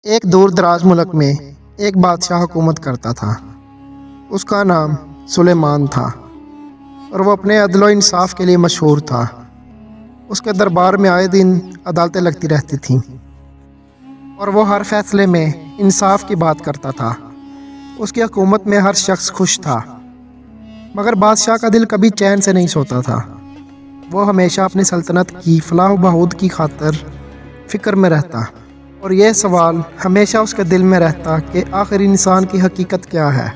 ایک دور دراز ملک میں ایک بادشاہ حکومت کرتا تھا۔ اس کا نام سلیمان تھا اور وہ اپنے عدل و انصاف کے لیے مشہور تھا۔ اس کے دربار میں آئے دن عدالتیں لگتی رہتی تھیں اور وہ ہر فیصلے میں انصاف کی بات کرتا تھا۔ اس کی حکومت میں ہر شخص خوش تھا، مگر بادشاہ کا دل کبھی چین سے نہیں سوتا تھا۔ وہ ہمیشہ اپنی سلطنت کی فلاح و بہبود کی خاطر فکر میں رہتا اور یہ سوال ہمیشہ اس کے دل میں رہتا کہ آخر انسان کی حقیقت کیا ہے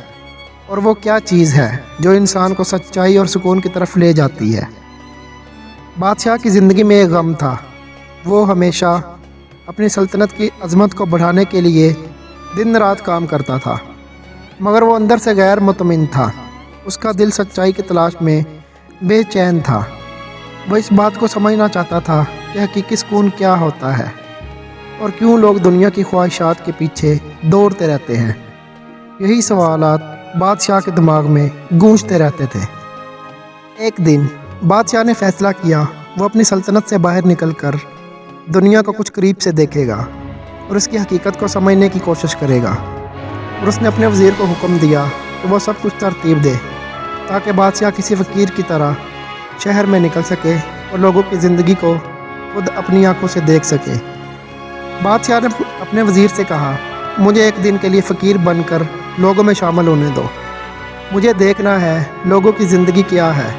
اور وہ کیا چیز ہے جو انسان کو سچائی اور سکون کی طرف لے جاتی ہے۔ بادشاہ کی زندگی میں ایک غم تھا۔ وہ ہمیشہ اپنی سلطنت کی عظمت کو بڑھانے کے لیے دن رات کام کرتا تھا، مگر وہ اندر سے غیر مطمئن تھا۔ اس کا دل سچائی کی تلاش میں بے چین تھا۔ وہ اس بات کو سمجھنا چاہتا تھا کہ حقیقی سکون کیا ہوتا ہے اور کیوں لوگ دنیا کی خواہشات کے پیچھے دوڑتے رہتے ہیں۔ یہی سوالات بادشاہ کے دماغ میں گونجتے رہتے تھے۔ ایک دن بادشاہ نے فیصلہ کیا وہ اپنی سلطنت سے باہر نکل کر دنیا کو کچھ قریب سے دیکھے گا اور اس کی حقیقت کو سمجھنے کی کوشش کرے گا، اور اس نے اپنے وزیر کو حکم دیا کہ وہ سب کچھ ترتیب دے تاکہ بادشاہ کسی فقیر کی طرح شہر میں نکل سکے اور لوگوں کی زندگی کو خود اپنی آنکھوں سے دیکھ سکے۔ بادشاہ نے اپنے وزیر سے کہا، مجھے ایک دن کے لیے فقیر بن کر لوگوں میں شامل ہونے دو۔ مجھے دیکھنا ہے لوگوں کی زندگی کیا ہے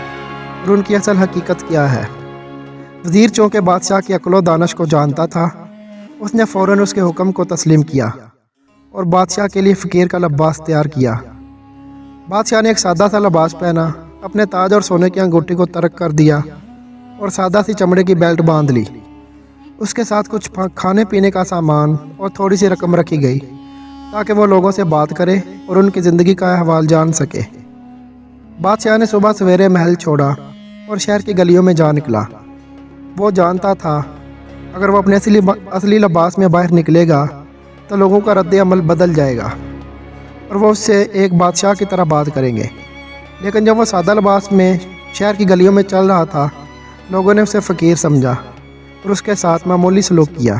اور ان کی اصل حقیقت کیا ہے۔ وزیر چونکہ بادشاہ کی عقل و دانش کو جانتا تھا، اس نے فوراً اس کے حکم کو تسلیم کیا اور بادشاہ کے لیے فقیر کا لباس تیار کیا۔ بادشاہ نے ایک سادہ سا لباس پہنا، اپنے تاج اور سونے کی انگوٹھی کو ترک کر دیا اور سادہ سی چمڑے کی بیلٹ باندھ لی۔ اس کے ساتھ کچھ کھانے پینے کا سامان اور تھوڑی سی رقم رکھی گئی تاکہ وہ لوگوں سے بات کرے اور ان کی زندگی کا احوال جان سکے۔ بادشاہ نے صبح سویرے محل چھوڑا اور شہر کی گلیوں میں جا نکلا۔ وہ جانتا تھا اگر وہ اپنے اصلی لباس میں باہر نکلے گا تو لوگوں کا رد عمل بدل جائے گا اور وہ اس سے ایک بادشاہ کی طرح بات کریں گے۔ لیکن جب وہ سادہ لباس میں شہر کی گلیوں میں چل رہا تھا، لوگوں نے اسے فقیر سمجھا اور اس کے ساتھ معمولی سلوک کیا۔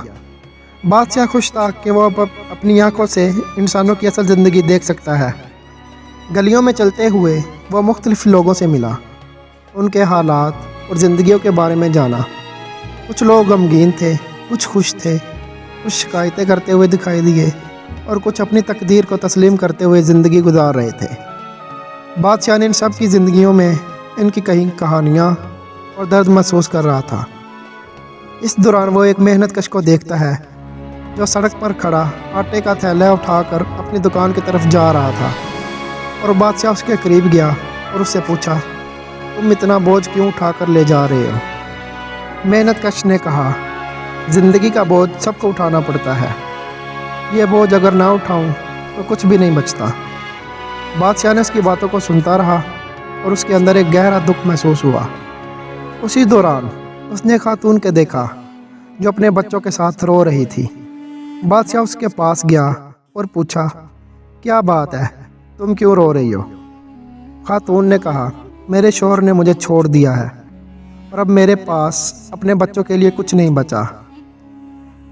بادشاہ خوش تھا کہ وہ اب اپنی آنکھوں سے انسانوں کی اصل زندگی دیکھ سکتا ہے۔ گلیوں میں چلتے ہوئے وہ مختلف لوگوں سے ملا، ان کے حالات اور زندگیوں کے بارے میں جانا۔ کچھ لوگ غمگین تھے، کچھ خوش تھے، کچھ شکایتیں کرتے ہوئے دکھائی دیے اور کچھ اپنی تقدیر کو تسلیم کرتے ہوئے زندگی گزار رہے تھے۔ بادشاہ نے ان سب کی زندگیوں میں ان کی کئی کہانیاں اور درد محسوس کر رہا تھا۔ اس دوران وہ ایک محنت کش کو دیکھتا ہے جو سڑک پر کھڑا آٹے کا تھیلا اٹھا کر اپنی دکان کی طرف جا رہا تھا، اور بادشاہ اس کے قریب گیا اور اس سے پوچھا، تم اتنا بوجھ کیوں اٹھا کر لے جا رہے ہو؟ محنت کش نے کہا، زندگی کا بوجھ سب کو اٹھانا پڑتا ہے، یہ بوجھ اگر نہ اٹھاؤں تو کچھ بھی نہیں بچتا۔ بادشاہ نے اس کی باتوں کو سنتا رہا اور اس کے اندر ایک گہرا دکھ محسوس ہوا۔ اسی دوران اس نے خاتون کے دیکھا جو اپنے بچوں کے ساتھ رو رہی تھی۔ بادشاہ اس کے پاس گیا اور پوچھا، کیا بات ہے، تم کیوں رو رہی ہو؟ خاتون نے کہا، میرے شوہر نے مجھے چھوڑ دیا ہے اور اب میرے پاس اپنے بچوں کے لیے کچھ نہیں بچا۔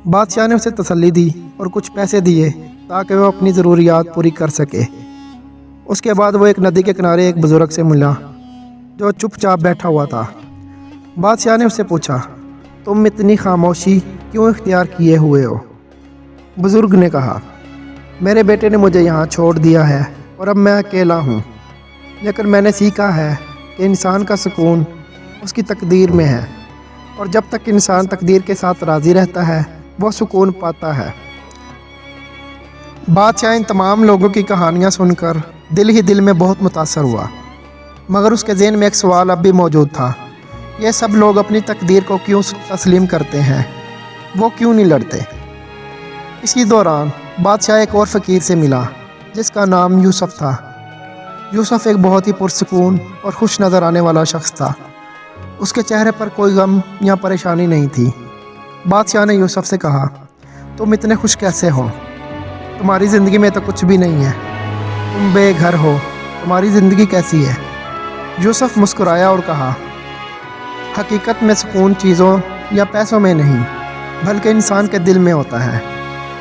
بادشاہ نے اسے تسلی دی اور کچھ پیسے دیے تاکہ وہ اپنی ضروریات پوری کر سکے۔ اس کے بعد وہ ایک ندی کے کنارے ایک بزرگ سے ملا جو چپ چاپ بیٹھا ہوا تھا۔ بادشاہ نے اس سے پوچھا، تم اتنی خاموشی کیوں اختیار کیے ہوئے ہو؟ بزرگ نے کہا، میرے بیٹے نے مجھے یہاں چھوڑ دیا ہے اور اب میں اکیلا ہوں، لیکن میں نے سیکھا ہے کہ انسان کا سکون اس کی تقدیر میں ہے، اور جب تک انسان تقدیر کے ساتھ راضی رہتا ہے وہ سکون پاتا ہے۔ بادشاہ ان تمام لوگوں کی کہانیاں سن کر دل ہی دل میں بہت متاثر ہوا، مگر اس کے ذہن میں ایک سوال اب بھی موجود تھا، یہ سب لوگ اپنی تقدیر کو کیوں تسلیم کرتے ہیں، وہ کیوں نہیں لڑتے؟ اسی دوران بادشاہ ایک اور فقیر سے ملا جس کا نام یوسف تھا۔ یوسف ایک بہت ہی پرسکون اور خوش نظر آنے والا شخص تھا۔ اس کے چہرے پر کوئی غم یا پریشانی نہیں تھی۔ بادشاہ نے یوسف سے کہا، تم اتنے خوش کیسے ہو؟ تمہاری زندگی میں تو کچھ بھی نہیں ہے، تم بے گھر ہو، تمہاری زندگی کیسی ہے؟ یوسف مسکرایا اور کہا، حقیقت میں سکون چیزوں یا پیسوں میں نہیں بلکہ انسان کے دل میں ہوتا ہے۔